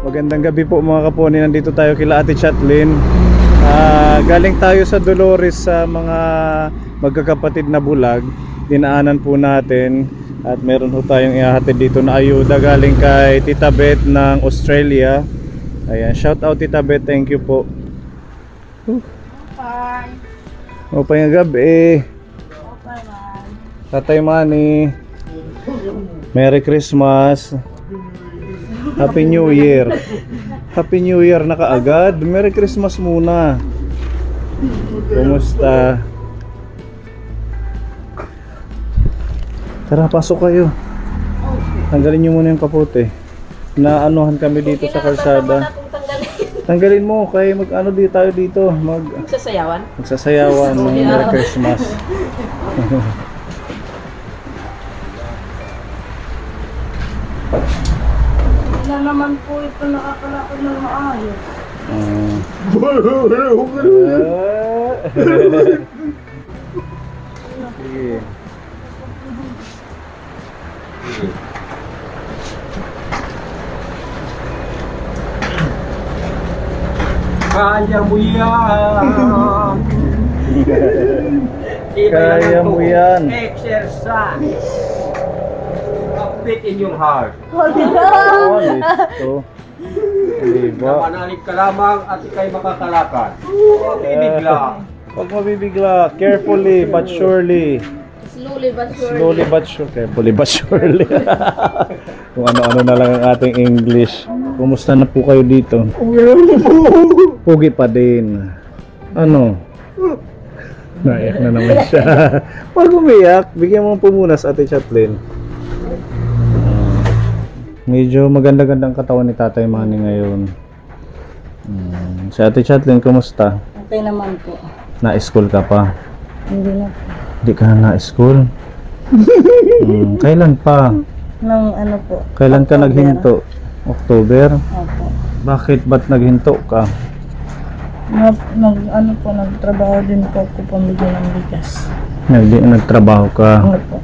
Magandang gabi po mga kaponi. Nandito tayo kila Ate Chatlyn. Galing tayo sa Dolores sa mga magkakapatid na bulag. Dinaanan po natin at meron po tayong ihahatid dito na ayuda galing kay Tita Beth ng Australia. Ayan, shout out Tita Beth, thank you po. Bye. O pa yung gabi. Okay, man. Tatay Manny, Merry Christmas, Happy New Year. Happy New Year na kaagad. Merry Christmas muna. Kumusta? Tara, pasok kayo. Tanggalin nyo muna yung kapote. Naanuhan kami dito sa kalsada. Tanggalin mo, kaya mag-ano dito tayo dito. Magsasayawan? Magsasayawan ng Merry Christmas. Wala naman po ito nakakalakad ng maayos. Sige. Kaya mo yan. Kaya mo yan. Exercise. Upbeat in your heart. Oh, listo. Diba? Manalig ka lamang at ikay makakalakad. Ibigla. Huwag mabibigla. Carefully but surely. Slowly but surely. Slowly but surely. Carefully but surely. Kung ano-ano na lang ang ating English. Kumusta na po kayo dito? Pugi pa din. Ano? Naiyak na naman siya. Huwag umiyak. Bigyan mo po muna sa Ate Chatlyn. Medyo maganda-gandang katawan ni Tatay Manny ngayon. Si Ate Chatlyn, kumusta? Okay naman po. Na-school ka pa? Hindi na po. Hindi ka na na-school? Kailan pa? Nang ano po? Kailan ka naghinto? October? Opo. Bakit? Ba't naghinto ka? Nagtrabaho din po ako pamigyan ng bigas. Nagtrabaho ka? Opo.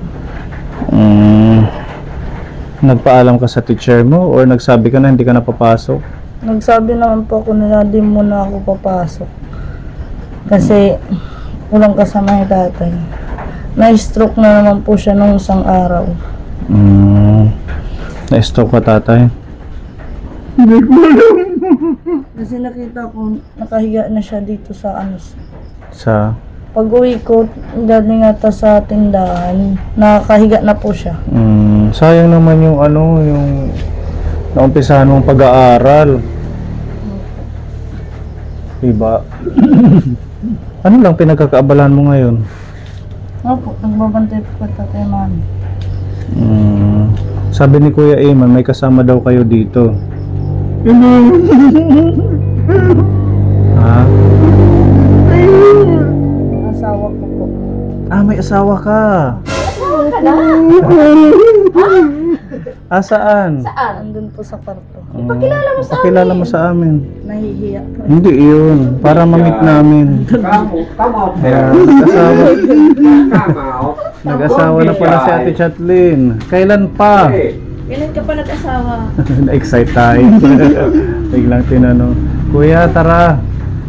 Nagpaalam ka sa teacher mo or nagsabi ka na hindi ka na papasok? Nagsabi naman po ako na di muna ako papasok. Kasi walang kasama yung tatay. Na-stroke na naman po siya nung isang araw. Na-stroke ka, tatay? Hindi ko alam. Kasi nakita ko nakahiga na siya dito sa Sa? Pag-uwi ko, galing ata sa tindahan, nakahiga na po siya. Sayang naman yung yung naumpisahan mong pag-aaral. Diba? Ano lang pinagkakaabalahan mo ngayon? Opo, nagbabantay po ka Tatay Manny. Sabi ni Kuya Eman, may kasama daw kayo dito. Ha? Asawa ko po. May asawa ka. Asawa ka na? Saan? Saan? Andun po sa kwarto. Ipakilala mo sa Ipakilala mo sa amin. Nahihiya po. Hindi yun. Para ma-meet namin. Ayan, nag-asawa. Nag-asawa na pala si Ate Chatlyn. Kailan pa? Kailan ka pa nag-asawa? Na-excite tayo. Biglang tinanong. Kuya, tara.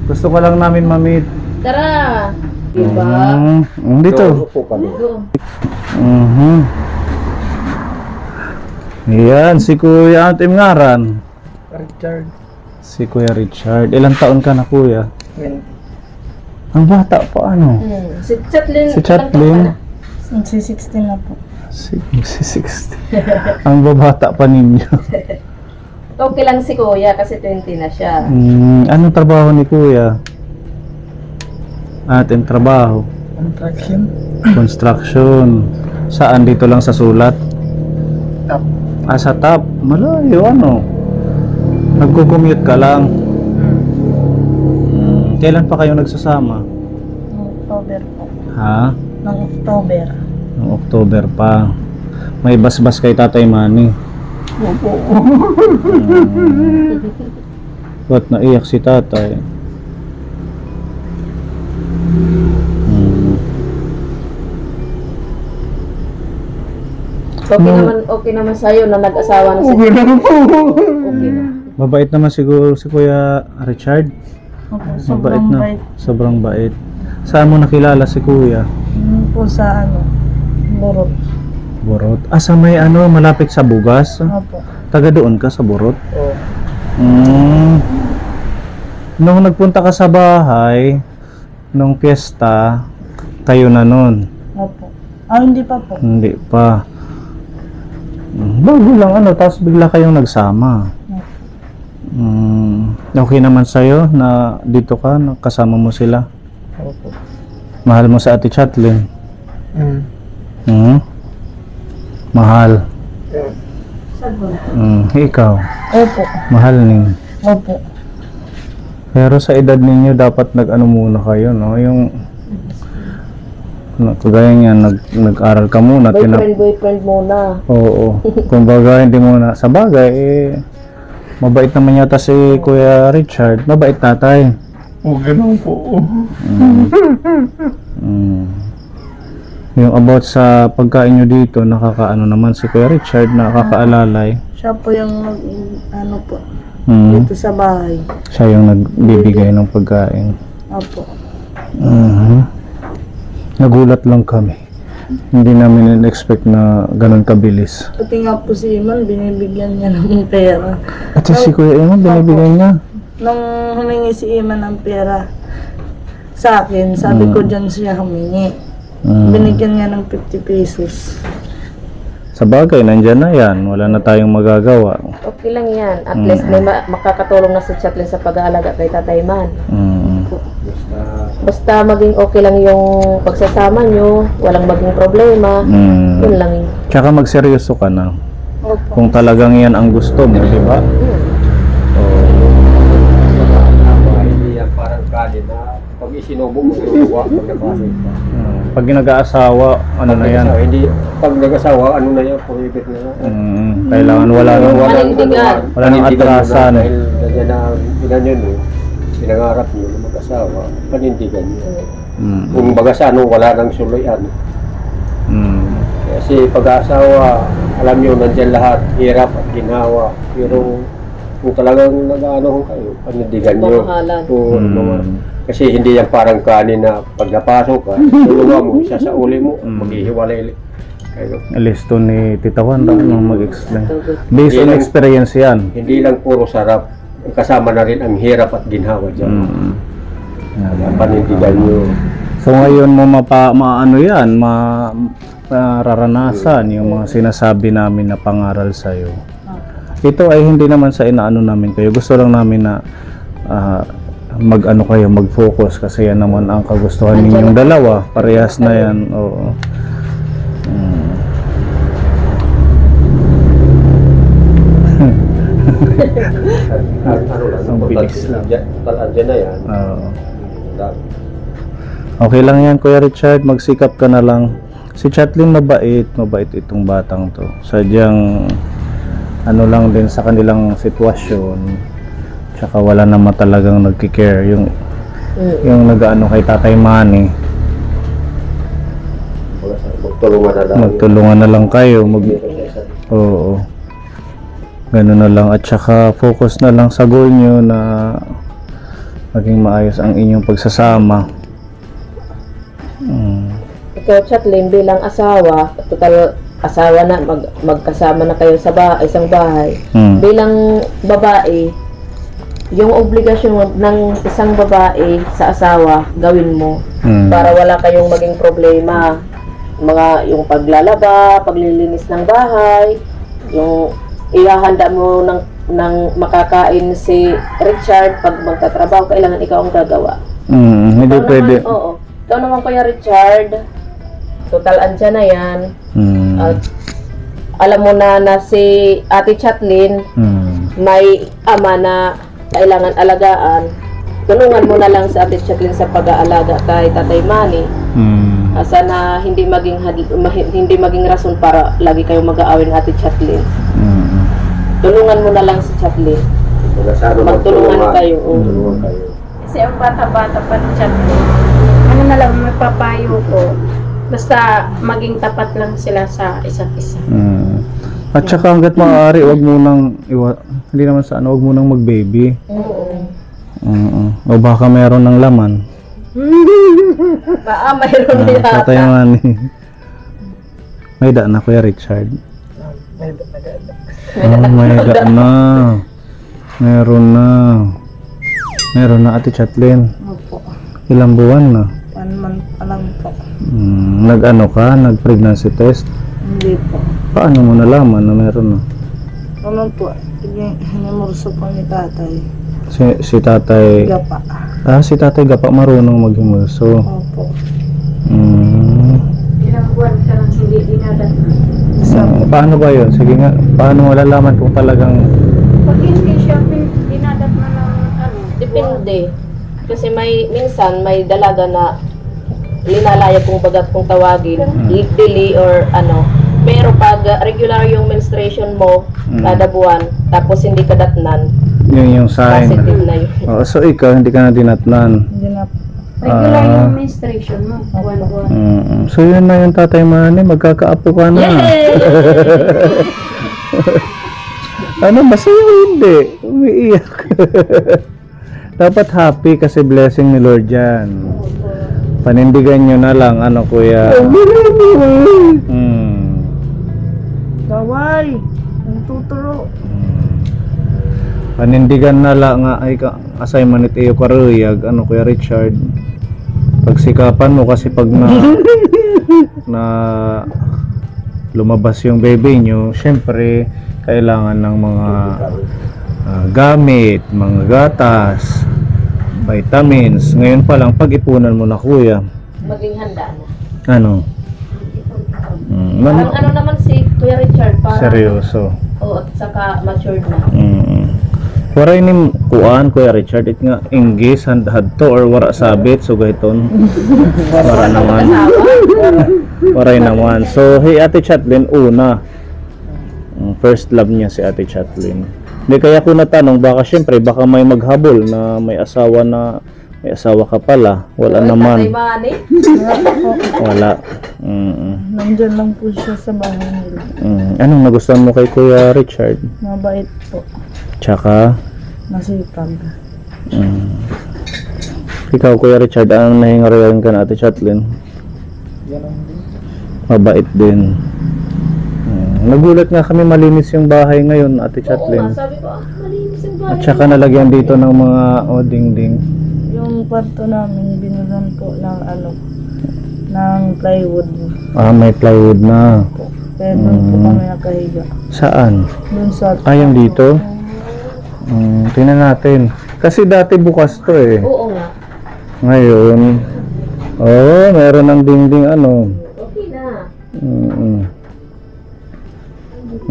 Gusto ko lang namin ma-meet. Tara! Diba? Dito. Doon. Ayan, si Kuya Atim Ngaran. Richard. Si Kuya Richard. Ilang taon ka na, Kuya? 20. Ang bata pa, ano? Si Chatlyn. Si Chatlyn. Si 16 na po. Si 60. Ang babata pa ninyo. Okay lang si Kuya kasi 20 na siya. Anong trabaho ni Kuya? Ating trabaho? Construction. Construction. Saan? Dito lang sa sulat? Top. Sa top. Malayo, ano? Nagko-commute ka lang. Kailan pa kayo nagsasama? Noong October po. Ha? Noong October. Noong October pa. May basbas kay Tatay Manny. Opo. Ba't naiyak si Tatay? Okay naman sa'yo na nag-asawa na si Okay na po. Okay na. Mabait naman siguro si Kuya Richard. Opo, Mabait sobrang na. bait. Sobrang bait. Saan mo nakilala si Kuya? Yun po sa Burot. Burot. Ah, sa may malapit sa Bugas? Opo. Taga doon ka sa Burot? Oo. Nung nagpunta ka sa bahay, nung piyesta, kayo na nun? Opo. Hindi pa po. Hindi pa. Bago lang tapos bigla kayong nagsama. Okay naman sa'yo na dito ka, kasama mo sila? Opo. Mahal mo sa Ate Chatlin? Mahal. Ikaw? Opo. Mahal ning. Opo. Pero sa edad ninyo dapat muna kayo, no? Yung kagaya niya, nag-aral ka muna. Boyfriend muna. Oo. Kumbaga hindi muna. Sa bagay, mabait naman yata si Kuya Richard. Mabait tatay. Ganun po. Yung about sa pagkain nyo dito, nakakaano naman si Kuya Richard, nakakaalalay. Siya po yung po. Mm. Dito sa bahay. Siya yung nagbibigay ng pagkain. Opo. Nagulat lang kami. Hindi namin in-expect na ganun kabilis. Pati nga po si Iman, binibigyan niya ng pera. At si Kuya Iman, binibigay niya. Nung humingi si Iman ng pera sa akin, sabi ko dyan siya humingi. Binigyan niya ng 50 pesos. Sa bagay, nandyan na yan. Wala na tayong magagawa. Okay lang yan. At least may makakatulong na si Chatlin sa pag-aalaga kay Tatay Man. Basta maging okay lang yung pagsasama nyo, walang maging problema, yun lang yun. Tsaka magseryoso ka na. Opo. Kung talagang yan ang gusto mo, di ba? Hindi yan parang kanin na pag isinubo mo, tutuwa pag napasok ka. Pag nag-aasawa, na yan? Hindi, pag nag-asawa, na yan, prohibit na yan. Kailangan wala nang atrasan. Dahil ganyan na ginanyan mo, pinangarap nyo na mag-asawa, panindigan nyo. Kung baga sa wala nang suluyan. Kasi pag-asawa, alam nyo, nandyan lahat, hirap at ginawa. Pero kung talagang nag-ano kayo, panindigan nyo. Kasi hindi yan parang kanin na pag napasok ka, tulungan mo, isa sa uli mo, maghihiwalay kayo. Listo ni Tita Wanda, mag-explain. Based on experience yan. Hindi lang puro sarap, kasama na rin ang hirap at ginhawa dyan. Panindigan nyo. So ngayon mo mararanasan yung mga sinasabi namin na pangaral sa'yo. Ito ay hindi naman sa inaano namin kayo. Gusto lang namin na mag-focus kasi yan naman ang kagustuhan ninyong dalawa. Parehas na yan. Oo. Ang bilis lang. Andyan na yan. Okay lang yan, Kuya Richard. Magsikap ka na lang. Si Chatlin mabait itong batang to. Sadyang lang din sa kanilang sitwasyon. Tsaka wala naman talagang nagki-care yung nag-ano kay Tatay Manny. Magtulungan na lang kayo. Oo. Ganun na lang. At saka focus na lang sa goal nyo na maging maayos ang inyong pagsasama. Ikaw, Chatlin, bilang asawa, total asawa na, magkasama na kayo sa isang bahay. Bilang babae, yung obligasyon ng isang babae sa asawa, gawin mo. Para wala kayong maging problema. Yung paglalaba, paglilinis ng bahay, yung ihahanda mo ng makakain si Richard pag magtatrabaho, kailangan ikaw ang gagawa. Hindi pwede. Oo. Ikaw naman, Kuya Richard, total andyan na yan. At alam mo na si Ate Chatlin may ama na kailangan alagaan. Tulungan mo na lang si Ate Chatlin sa pag-aalaga kay Tatay Manny. Sana hindi maging rason para lagi kayong mag-aaway ng Ate Chatlin. Tulungan mo na lang si Chatlin. Magtulungan kayo. Kasi ang bata-bata pa ni Chatlin, ano na lang mapapayo ko, basta maging tapat lang sila sa isa't isa. At saka hanggat maaari, wag munang hindi naman sa ano, wag munang mag-baby. O baka meron ng laman. Mayroon na yata. Tatay Manny. May daan na Kuya Richard. May daan na. Meron na. Meron na Ate Chatlin. Opo. Ilang buwan na? 1 month pa lang po. Nag-ano ka? Nag-pregnancy test? Hindi po. Paano mo nalaman na meron na? Ano po? Hinimurso po ni tatay. Si tatay... Gapa. Si tatay Gapa marunong maghimulso. Opo. Ilang buwan ka lang hindi dinadala. Paano ba yun? Sige nga, paano malalaman kung talagang... Pag hindi siya dinadala ng ano, Depende. Kasi minsan may dalaga na linalayag kung bagat kung tawagin, legally or ano. Pero pag regular yung menstruation mo kada buwan, tapos hindi ka datnan, Yun yung sign. positive na yun. So ikaw, hindi ka na dinatnan. Hindi na po. regular yung menstruation mo, buwan-buwan. So yun na yung Tatay Manny, magkakaapo ka na. Ano, masaya hindi? Umiiyak. Dapat happy kasi blessing ni Lord yan. Panindigan nyo na lang, ano kuya. Daway! Ang tuturo. Panindigan na lang nga ay assignment ni Teo Karuyag, ano kuya Richard. Pagsikapan mo kasi pag na lumabas yung baby nyo, syempre kailangan ng mga gamit, mga gatas, vitamins. Ngayon pa lang pag-ipunan mo na kuya. Maging handa na. Ano? Parang ano naman si Kuya Richard, parang Seryoso. Oo, at saka matured na. Waray ni kuan Kuya Richard it nga English hadto or wara sabit so gayton. Wara naman. Waray naman. So hey Ate Chatlin una. First love niya si Ate Chatlin. Hindi kaya ko natanong baka syempre baka may maghabol na may asawa ka pala. Wala naman. Wala. Nandyan lang po siya sa bahay nila. Anong nagustuhan mo kay Kuya Richard? Mabait po. Tsaka Masipag. ikaw Kuya Richard, anong nahingaroyan ka na Ate Chatlin? Mabait din. Nagulat nga kami malinis yung bahay ngayon Ate Chatlin. Sabi ko, malinis yung bahay. At saka nalagyan dito ng mga dingding. Yung kwarto namin, binulan po ng ng plywood. May plywood na. Kaya doon po kami nakahiga. Saan? Doon sa... Yung dito? Tingnan natin. Kasi dati bukas to eh. Oo nga. Ngayon, meron ng dingding Okay na.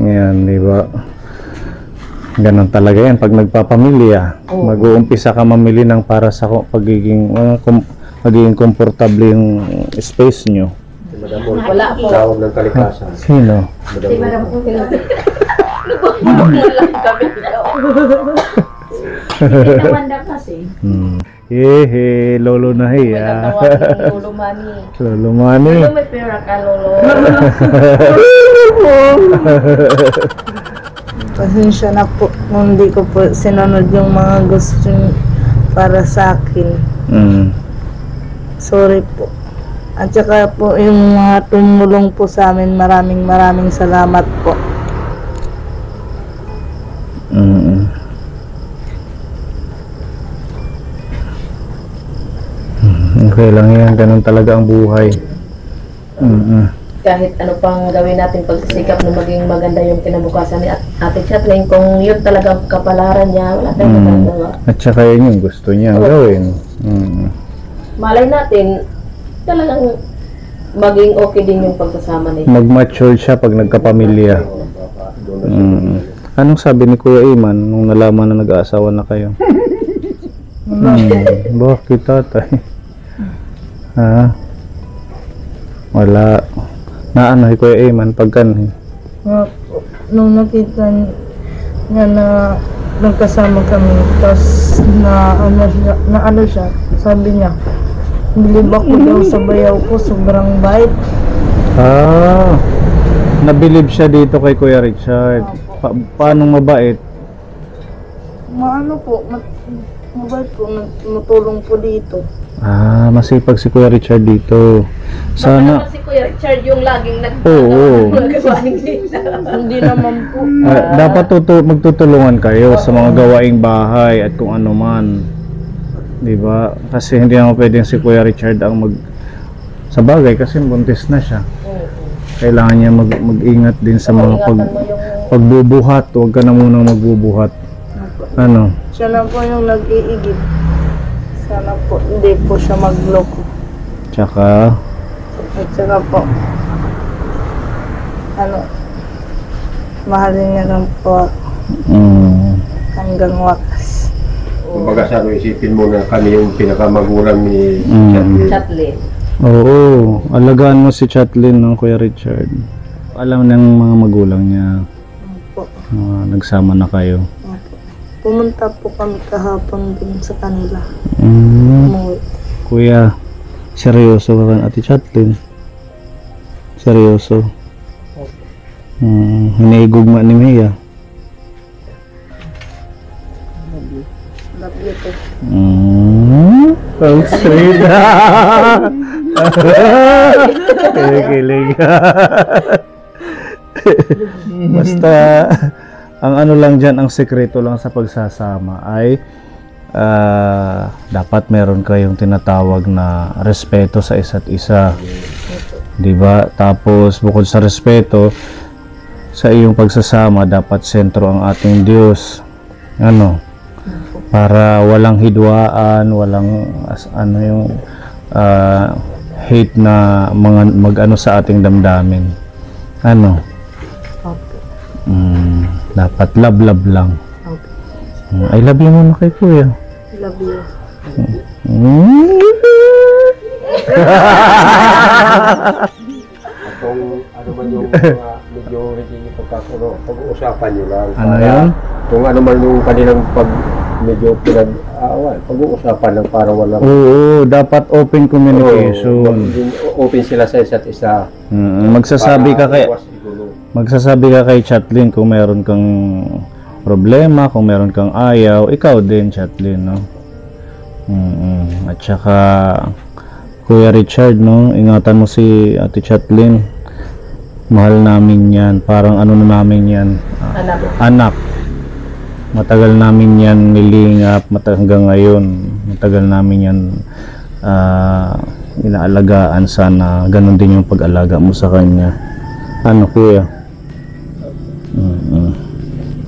Yan, di ba? Ganon talaga yan pag nagpapamilya. Mag-uumpisa ka mamili ng para sa pagiging magiging komportable yung space nyo. Wala po. Tawag ng kalikasan. Sino? Si Madam Ungil. Walang kami. Hindi naman daw kasi. Hehe, lolo na May hiya. natawa ng Lolo Manny. Lolo Manny. Lolo, may pera ka, Lolo. Pasensya na po kung hindi ko po sinunod yung mga gusto niyo para sa akin. Sorry po. At saka po yung mga tumulong po sa amin, maraming salamat po. Okay lang yan, ganun talaga ang buhay. Kahit ano pang gawin natin pagsisikap na maging maganda yung kinabukasan ni Ate Chatlin, kung yun talagang kapalaran niya, wala tayong magagawa. At saka yun yung gusto niya gawin. Malay natin, talagang maging okay din yung pagsasama nila. Mag-mature siya pag nagkapamilya. Anong sabi ni Kuya Iman nung nalaman na nag-aasawa na kayo? Bakit tatay? Ha? Wala. Naano si Kuya Iman pagkan? Nung nakita niya na nagkasama kami, tapos na ano siya, sabi niya, bilib ako daw sa bayaw ko, sobrang bait. Nabilib siya dito kay Kuya Richard. Paano mabait? Maano po, mabait po, tumutulong po dito. Masipag si Kuya Richard dito. Sana Sana si Kuya Richard yung laging Oo. nagagawain dito. Hindi naman po. dapat magtutulungan kayo sa mga gawaing bahay at kung ano man. 'Di ba? Kasi hindi naman pwedeng si Kuya Richard ang sa bagay kasi buntis na siya. Kailangan niya mag-ingat din sa mga pagbubuhat. Huwag ka na munang magbubuhat. Ano? Siya na po yung nag-iigib. Sana po, hindi po siya magloko. Tsaka At saka po, mahalin niya lang po hanggang wakas. Kumbaga sa isipin mo na kami yung pinakamagulang ni Chatlin. oo, alagaan mo si Chatlin ng Kuya Richard. Alam ng mga magulang niya. Opo. Nagsama na kayo. Opo. Pumunta po kami kahapon din sa kanila. Umuwi. Kuya, seryoso ka kan Ate Chatlin? Seryoso? Hinihigugma ni Mia? Love you po. Ang sweet. Kikilig. Basta ang ano lang dyan, ang sekreto lang sa pagsasama ay dapat meron kayong tinatawag na respeto sa isa't isa, di ba? Tapos bukod sa respeto sa iyong pagsasama, dapat sentro ang ating Diyos, para walang hidwaan, walang yung hate na mag-ano sa ating damdamin. Dapat love lang. I love you muna kay Kuya. Love you. Kung ano man yung medyo hindi pag-uusapan nyo lang. Ano yun? Kung ano man yung kanilang medyo pinag-aawan, pag-uusapan lang para walang... Oo, dapat open communication. Open sila sa isa't isa. Magsasabi ka kay Chatlin kung meron kang problema, kung meron kang ayaw, ikaw din Chatlin, no? At saka Kuya Richard, no, ingatan mo si Ate Chatlin. Mahal namin yan, parang ano na namin yan, anak. Matagal namin yan nilingap, hanggang ngayon matagal namin yan inaalagaan. Sana ganun din yung pag-alaga mo sa kanya. Kuya?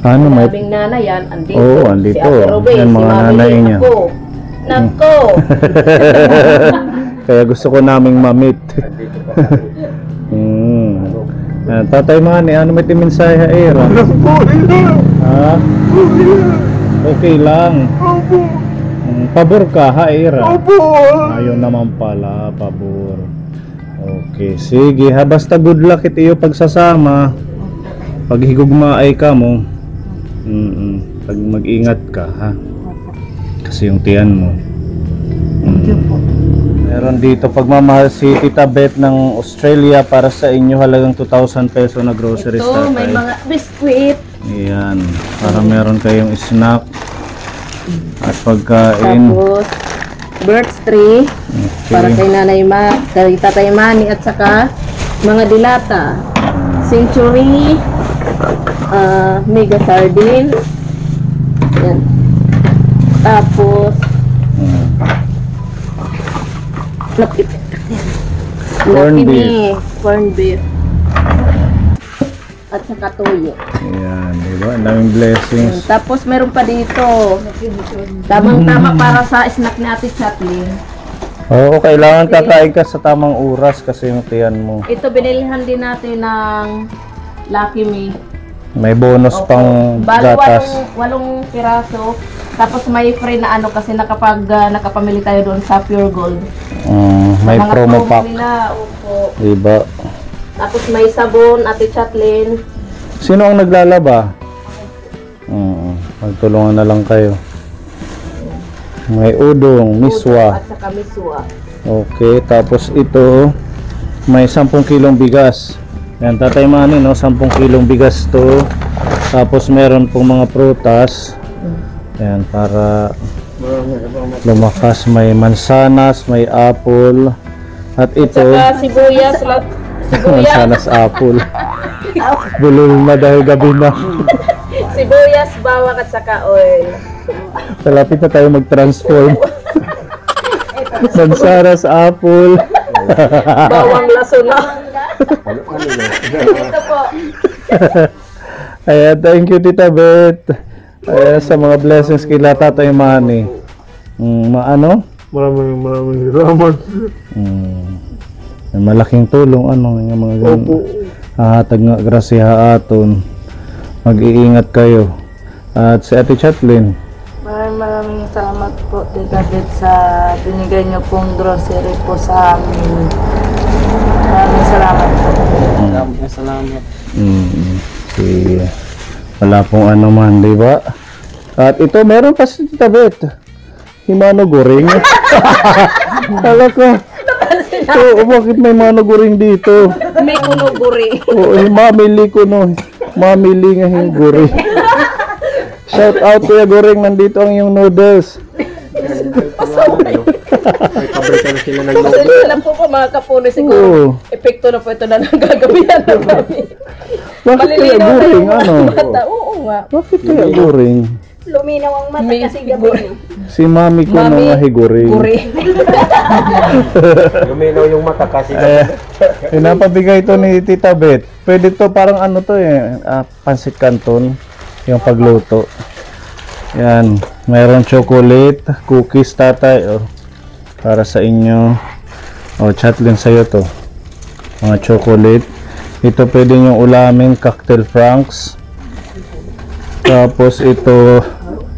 May Sabing nanay yan, andito. Oo, andito. Si Ate Robey, Yan, si mga Mami nanay Lynn, niya. Nako! Kaya gusto ko naming mamit. Tatay Manny, ano may timinsahe era? Ha? Okay lang. Pabor ka ha era? Ayun naman pala, pabor. Okay, sige ha, basta good luck iyo pagsasama. Paghigugma ay ka mo. Pag mag-ingat ka ha. Kasi yung tiyan mo. Meron dito pagmamahal si Tita Beth ng Australia para sa inyo, halagang 2,000 peso na groceries. Ito, may mga biskwit. Ayan, para meron kayong snack at pagkain. Tapos, birds tree. Para kay kay Tatay Manny at saka mga dilata. Century, mega sardine. Yan. Tapos, Corn beef. Corn beef. At saka toyo. Ayan, diba? Ang daming blessings. Tapos meron pa dito. Tamang-tama para sa snack ni Ate Chatlin. Oo, kailangan kakain ka sa tamang oras kasi yung tiyan mo. Ito binilihan din natin ng Lucky Me. May bonus pang Bali, gatas. walong piraso. Tapos may free na kasi nakapamili tayo doon sa Pure Gold. May Mga promo pack. nila, opo. Diba? Tapos may sabon, Ate Chatlin. Sino ang naglalaba? Magtulungan na lang kayo. May udong, miswa. At saka miswa. Okay, tapos ito may 10 kilong bigas. Yan, Tatay Manny, no, 10 kilong bigas to. Tapos meron pong mga prutas. Yan, para lumakas. May mansanas, may apple. At ito, Saka sibuyas, mansanas, apple. Bulol na dahil gabi na. sibuyas, bawang at saka oil. Malapit na tayo mag-transform. Mansanas, apple. Bawang laso na. Ito po. Ayan, thank you Tita Beth. Ayan, sa mga blessings kila Tatay Manny. Ano? Maraming salamat. Malaking tulong ano yung mga ganun. Hatag nga grasya aton. Mag-iingat kayo. At si Ate Chatlin. Maraming salamat po, Tita Beth, sa binigay niyo pong grocery po sa amin. Maraming salamat po. Maraming salamat. Si wala pong ano man, di ba? At ito meron pa si Tita Beth. Himano goring. Kala ko. Oo, bakit may mano goring dito? May kunuguri. Oo, mamili ko no. Mamili nga yung goring. Shout out Kuya Goring, nandito ang iyong noodles. May pabrika na sila ng Pasensya na po po mga kapuno, siguro. Epekto na po ito na nagagabihan na kami. Bakit kaya Goring? Ano? Mata, oo nga. Bakit kaya Goring? Luminaw ang mata kasi gabi. Si mami ko Mami, nang Goring. Guri. Luminaw yung mata kasi. Pinapabigay ito ni Tita Beth. Pwede to parang ano to pansit canton. Yung pagluto. Yan. Mayroon chocolate, cookies tatay. Para sa inyo. Chatlin sa'yo to. Mga chocolate. Ito pwede nyo ulamin, cocktail franks. Tapos ito,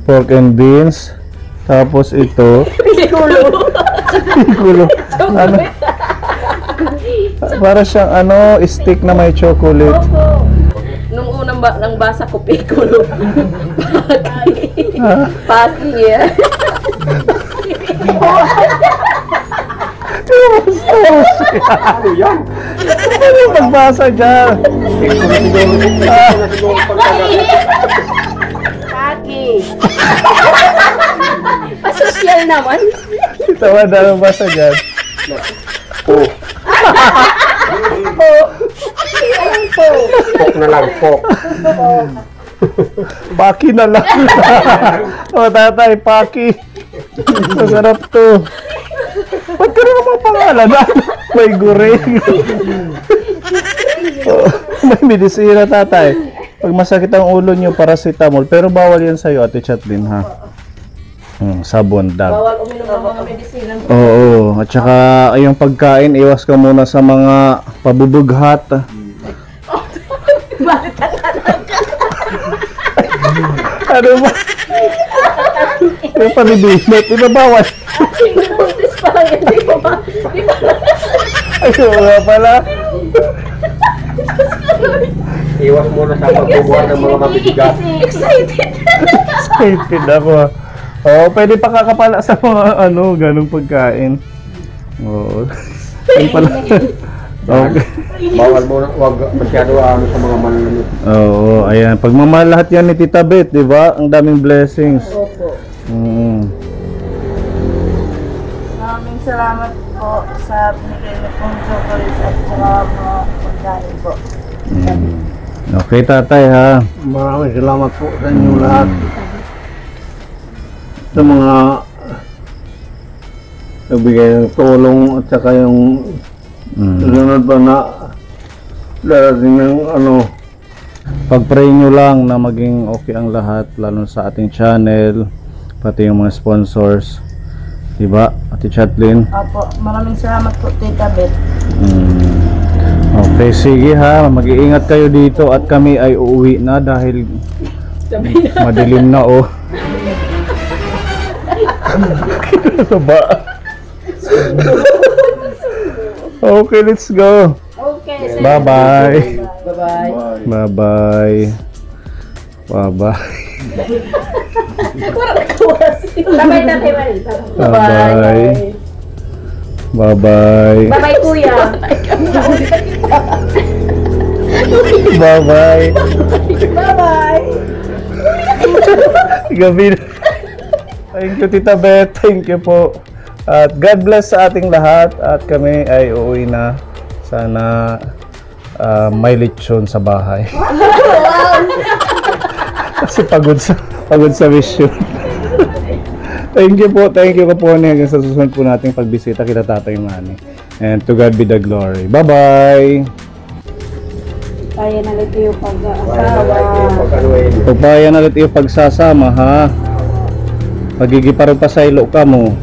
pork and beans. Tapos ito, Pikulo. Ano? Para siyang stick na may chocolate. Nung unang nang basa ko, pikulo. Paki yan. Ano yan? Ano yung pagbasa dyan? Paki. Pasosyal naman. Tawa na ang basa dyan. Pok na lang, pok. Paki na lang. Tatay, paki. Masarap to. Ba't ka naman mga pangalan? May guring. May medisina tatay. Pag masakit ang ulo nyo, paracetamol. Pero bawal yan sa'yo, Ate Chatlin, ha? Sabon, dag. Bawal uminom ng mga medisina. Oo. At saka, yung pagkain, iwas ka muna sa mga pabubughat. Ano ba? Yung panibinat, di ba bawal? Buntis pa lang yan, di ba? Ayun nga pala. Iwas muna sa pagbubuhat ng mga mabibigat. Excited. Excited ako. Oo, pwede pa kakapala sa mga ganong pagkain. Oo. Yun pala. Okay. Bawal muna, wag masyado sa mga malamit. Oo, ayan. Pagmamahal lahat yan ni Tita Beth, di ba? Ang daming blessings. Opo. Maraming salamat po sa binigay niyo pong chocolate at saka mga pagkain po. Okay, tatay, ha? Maraming salamat po sa inyo lahat. Sa mga nagbigay ng tulong at saka yung sunod pa na darating ng Pag-pray nyo lang na maging okay ang lahat, lalo sa ating channel, pati yung mga sponsors. Diba, Ate Chatlin? Opo, maraming salamat po, Tita Beth. Okay, sige ha. Mag-iingat kayo dito at kami ay uuwi na dahil madilim na Ano ba? Okay, let's go. Okay. Bye-bye. Bye-bye. Bye-bye. Bye-bye. Bye-bye, Tatay Mel. Bye-bye. Bye-bye. Bye-bye, Kuya. Bye-bye. Bye-bye! Gabi na. Thank you, Tita Beth. Thank you po. At God bless sa ating lahat. At kami ay uuwi na. Sana may lechon sa bahay. Kasi pagod sa mission. Thank you po. Thank you ka po. Hanggang sa susunod po nating pagbisita kita Tatay Manny. And to God be the glory. Bye-bye. Kaya na ulit yung pag-aasawa. Pag-anuhin. Pagpayan ulit yung pagsasama ha. Pagigiparo pa sa ilo ka mo.